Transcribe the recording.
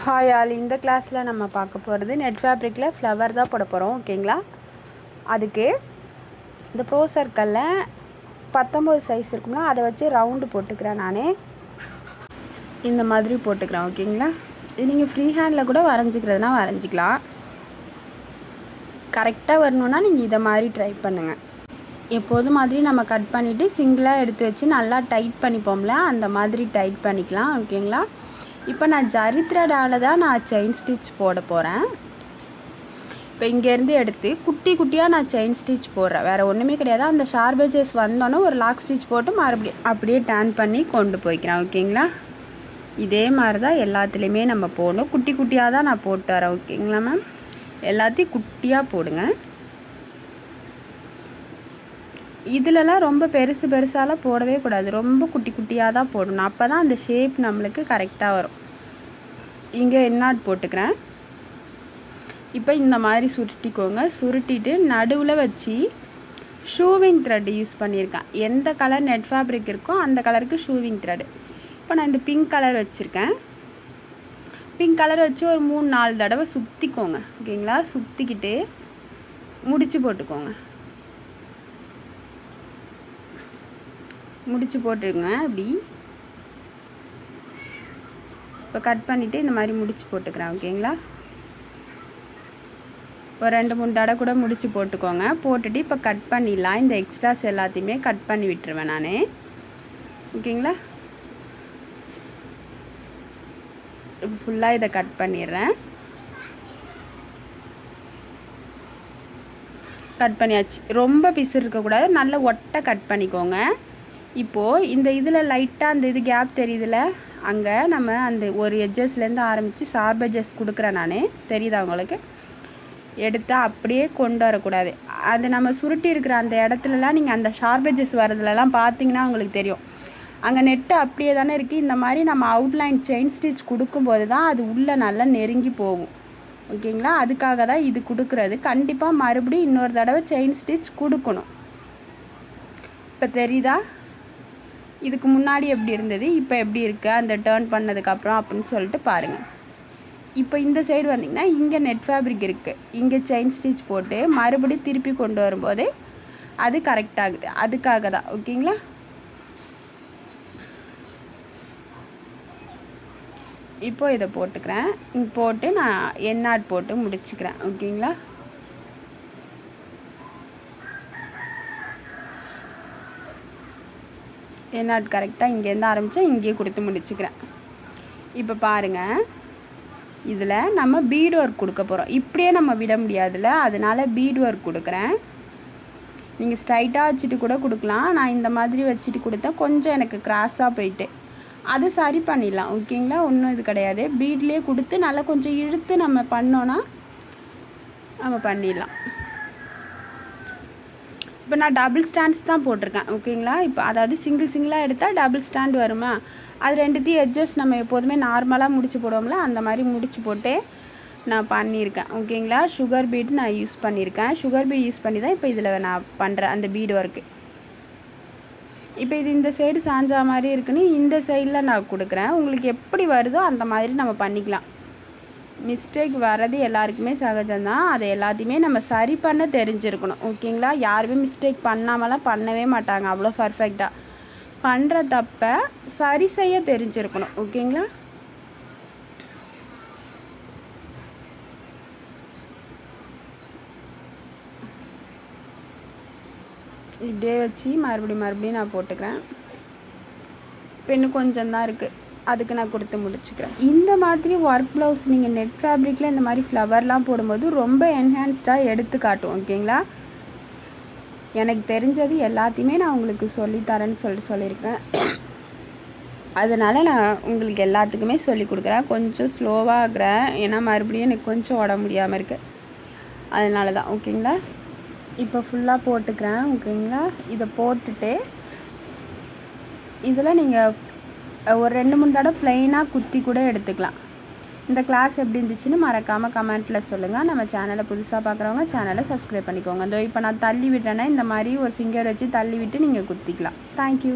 Hi all, இந்த கிளாஸில் நம்ம பார்க்க போகிறது நெட் ஃபேப்ரிக்கில் ஃப்ளவர் தான் போட போகிறோம். ஓகேங்களா? அதுக்கு இந்த ப்ரோ சர்க்கிளில் 19 சைஸ் இருக்கும்னா அதை வச்சு ரவுண்டு போட்டுக்கிறேன். நான் இந்த மாதிரி போட்டுக்கிறேன். ஓகேங்களா? இது நீங்கள் ஃப்ரீ ஹேண்டில் கூட வரைஞ்சிக்கிறதுனா வரைஞ்சிக்கலாம். கரெக்டாக வரணுன்னா நீங்கள் இதை மாதிரி ட்ரை பண்ணுங்கள். எப்போதும் மாதிரி நம்ம கட் பண்ணிவிட்டு சிங்கிளாக எடுத்து வச்சு நல்லா டைட் பண்ணிப்போம்ல, அந்த மாதிரி டைட் பண்ணிக்கலாம். ஓகேங்களா? இப்போ நான் ஜரி த்ரெடால் தான் நான் செயின் ஸ்டிச் போட போகிறேன். இப்போ இங்கேருந்து எடுத்து குட்டி குட்டியாக நான் செயின் ஸ்டிச் போடுறேன். வேறு ஒன்றுமே கிடையாது. அந்த ஷார்ப் எட்ஜஸ் வந்தோன்னே ஒரு லாக் ஸ்டிச் போட்டு மறுபடியும் அப்படியே டர்ன் பண்ணி கொண்டு போய்க்கிறேன். ஓகேங்களா? இதே மாதிரி தான் எல்லாத்துலேயுமே நம்ம போடணும். குட்டி குட்டியாக தான் நான் போட்டு வரேன். ஓகேங்களா மேம்? எல்லாத்தையும் குட்டியாக போடுங்க. இதிலலாம் ரொம்ப பெருசாலாம் போடவே கூடாது. ரொம்ப குட்டி குட்டியாக தான் போடணும். அப்போ தான் அந்த ஷேப் நம்மளுக்கு கரெக்டாக வரும். இங்கே என்னாட் போட்டுக்கிறேன். இப்போ இந்த மாதிரி சுருட்டிக்கோங்க. சுருட்டிட்டு நடுவில் வச்சு ஷூவிங் த்ரெட் யூஸ் பண்ணியிருக்கேன். எந்த கலர் நெட் ஃபேப்ரிக் இருக்கோ அந்த கலருக்கு ஷூவிங் த்ரெட். இப்போ நான் இந்த பிங்க் கலர் வச்சுருக்கேன். பிங்க் கலர் வச்சு ஒரு 3-4 தடவை சுற்றிக்கோங்க. ஓகேங்களா? சுற்றிக்கிட்டு முடிச்சு போட்டுக்கோங்க. முடிச்சு போட்டுருங்க. அப்படி இப்போ கட் பண்ணிவிட்டு இந்த மாதிரி முடிச்சு போட்டுக்கிறேன். ஓகேங்களா? ஒரு 2-3 தடவை கூட முடிச்சு போட்டுக்கோங்க. போட்டுட்டு இப்போ கட் பண்ணிடலாம். இந்த எக்ஸ்ட்ராஸ் எல்லாத்தையுமே கட் பண்ணி விட்டுருவேன் நான். ஓகேங்களா? இப்போ ஃபுல்லாக இதை கட் பண்ணிடுறேன். கட் பண்ணியாச்சு. ரொம்ப பிசு இருக்கக்கூடாது. நல்ல ஒட்டை கட் பண்ணிக்கோங்க. இப்போது இந்த இதில் லைட்டாக அந்த இது கேப் தெரியுதுல, அங்கே நம்ம அந்த ஒரு எட்ஜஸ்லேருந்து ஆரம்பித்து ஷார்ப் எட்ஜஸ் கொடுக்குறேன் நான். தெரியுதா உங்களுக்கு? எடுத்தால் அப்படியே கொண்டு வரக்கூடாது. அது நம்ம சுருட்டி இருக்கிற அந்த இடத்துலலாம் நீங்கள் அந்த ஷார்ப் எட்ஜஸ் வரதுலலாம் பார்த்தீங்கன்னா உங்களுக்கு தெரியும். அங்கே நெட்டு அப்படியே தானே இருக்குது. இந்த மாதிரி நம்ம அவுட்லைன் செயின் ஸ்டிச் கொடுக்கும்போது தான் அது உள்ளே நல்லா நெருங்கி போகும். ஓகேங்களா? அதுக்காக தான் இது கொடுக்குறது. கண்டிப்பாக மறுபடியும் இன்னொரு தடவை செயின் ஸ்டிச் கொடுக்கணும். இப்போ தெரியுதா? இதுக்கு முன்னாடி எப்படி இருந்தது, இப்போ எப்படி இருக்குது அந்த டர்ன் பண்ணதுக்கப்புறம் அப்படின்னு சொல்லிட்டு பாருங்கள். இப்போ இந்த சைடு வந்திங்கன்னா இங்கே நெட் ஃபேப்ரிக் இருக்குது. இங்கே செயின் ஸ்டிச் போட்டு மறுபடியும் திருப்பி கொண்டு வரும்போது அது கரெக்டாகுது. அதுக்காக தான். ஓகேங்களா? இப்போ இதை போட்டுக்கிறேன். போட்டு நான் எண்ணாட் போட்டு முடிச்சுக்கிறேன். ஓகேங்களா? என்னாட் கரெக்டாக இங்கேருந்து ஆரம்பித்தா இங்கேயே கொடுத்து முடிச்சுக்கிறேன். இப்போ பாருங்கள், இதில் நம்ம பீட் ஒர்க் கொடுக்க போகிறோம். இப்படியே நம்ம விட முடியாதுல்ல, அதனால் பீட் ஒர்க் கொடுக்குறேன். நீங்கள் ஸ்ட்ரைட்டாக வச்சுட்டு கூட கொடுக்கலாம். நான் இந்த மாதிரி வச்சுட்டு கொடுத்தேன். கொஞ்சம் எனக்கு கிராஸாக போயிட்டு அது சரி பண்ணிடலாம். ஓகேங்களா? ஒன்றும் இது கிடையாது. பீட்லேயே கொடுத்து நல்லா கொஞ்சம் இழுத்து நம்ம பண்ணோன்னா நம்ம பண்ணிடலாம். இப்போ நான் டபுள் ஸ்டாண்ட்ஸ் தான் போட்டிருக்கேன். ஓகேங்களா? இப்போ அதாவது சிங்கிளாக எடுத்தால் டபுள் ஸ்டாண்ட் வருமா, அது ரெண்டுத்தையும் எட்ஜஸ் நம்ம எப்போதுமே நார்மலாக முடிச்சு போடுவோம்ல, அந்த மாதிரி முடிச்சு போட்டு நான் பண்ணியிருக்கேன். ஓகேங்களா? சுகர் பீட் நான் யூஸ் பண்ணியிருக்கேன். சுகர் பீட் யூஸ் பண்ணி தான் இப்போ இதில் நான் பண்ணுறேன் அந்த பீடு ஒர்க்கு. இப்போ இது இந்த சைடு சாஞ்சா மாதிரி இருக்குன்னு இந்த சைடில் நான் கொடுக்குறேன். உங்களுக்கு எப்படி வருதோ அந்த மாதிரி நம்ம பண்ணிக்கலாம். மிஸ்டேக் வர்றது எல்லாருக்குமே சகஜம்தான். அதை எல்லாத்தையுமே நம்ம சரி பண்ண தெரிஞ்சிருக்கணும். ஓகேங்களா? யாருமே மிஸ்டேக் பண்ணாமலாம் பண்ணவே மாட்டாங்க. அவ்வளோ பர்ஃபெக்டாக பண்ணுற தப்பை சரி செய்ய தெரிஞ்சிருக்கணும். ஓகேங்களா? இப்படியே வச்சு மறுபடியும் நான் போட்டுக்கிறேன். இப்போ இன்னும் கொஞ்சம் தான் இருக்குது. அதுக்கு நான் கொடுத்து முடிச்சுக்கிறேன். இந்த மாதிரி ஒர்க் ப்ளவுஸ் நீங்கள் நெட் ஃபேப்ரிக்கில் இந்த மாதிரி ஃப்ளவர்லாம் போடும்போது ரொம்ப என்ஹான்ஸ்டாக எடுத்து காட்டும். ஓகேங்களா? எனக்கு தெரிஞ்சது எல்லாத்தையுமே நான் உங்களுக்கு சொல்லித்தரேன்னு சொல்லியிருக்கேன். அதனால் நான் உங்களுக்கு எல்லாத்துக்குமே சொல்லி கொடுக்குறேன். கொஞ்சம் ஸ்லோவாக ஆகிறேன், ஏன்னா மறுபடியும் எனக்கு கொஞ்சம் உடம்பு முடியாமல் இருக்குது. அதனால தான். ஓகேங்களா? இப்போ ஃபுல்லாக போட்டுக்கிறேன். ஓகேங்களா? இதை போட்டுட்டு இதில் நீங்கள் ஒரு 2-3 தடவை ப்ளைனாக குத்தி கூட எடுத்துக்கலாம். இந்த கிளாஸ் எப்படி இருந்துச்சுன்னு மறக்காமல் கமெண்ட்டில் சொல்லுங்கள். நம்ம சேனலை புதுசாக பார்க்குறவங்க சேனலை சப்ஸ்கிரைப் பண்ணிக்கோங்க. இதோ இப்போ நான் தள்ளி விட்டேன்னா இந்த மாதிரி ஒரு ஃபிங்கர் வச்சு தள்ளி விட்டு நீங்கள் குத்திக்கலாம். தேங்க்யூ.